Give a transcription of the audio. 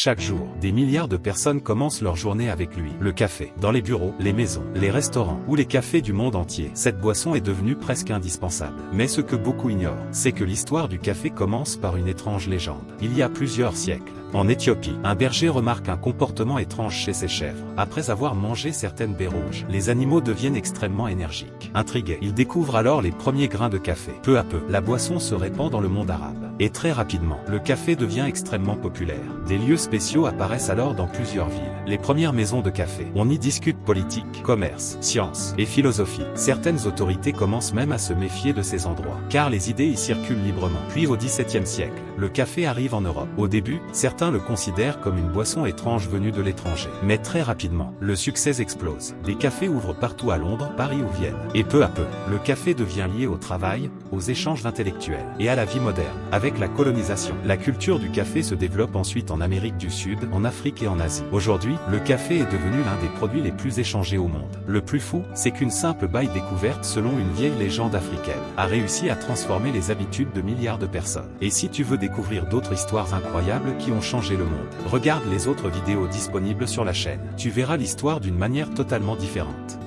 Chaque jour, des milliards de personnes commencent leur journée avec lui. Le café, dans les bureaux, les maisons, les restaurants ou les cafés du monde entier, cette boisson est devenue presque indispensable. Mais ce que beaucoup ignorent, c'est que l'histoire du café commence par une étrange légende. Il y a plusieurs siècles, en Éthiopie, un berger remarque un comportement étrange chez ses chèvres. Après avoir mangé certaines baies rouges, les animaux deviennent extrêmement énergiques. Intrigué, il découvre alors les premiers grains de café. Peu à peu, la boisson se répand dans le monde arabe. Et très rapidement, le café devient extrêmement populaire. Des lieux spéciaux apparaissent alors dans plusieurs villes. Les premières maisons de café. On y discute politique, commerce, science et philosophie. Certaines autorités commencent même à se méfier de ces endroits, car les idées y circulent librement. Puis au XVIIe siècle, le café arrive en Europe. Au début, certains le considèrent comme une boisson étrange venue de l'étranger. Mais très rapidement, le succès explose. Des cafés ouvrent partout à Londres, Paris ou Vienne. Et peu à peu, le café devient lié au travail, aux échanges intellectuels et à la vie moderne. Avec la colonisation, la culture du café se développe ensuite en Amérique du Sud, en Afrique et en Asie. Aujourd'hui, le café est devenu l'un des produits les plus échangés au monde. Le plus fou, c'est qu'une simple baille découverte selon une vieille légende africaine a réussi à transformer les habitudes de milliards de personnes. Et si tu veux découvrir d'autres histoires incroyables qui ont changé le monde, regarde les autres vidéos disponibles sur la chaîne. Tu verras l'histoire d'une manière totalement différente.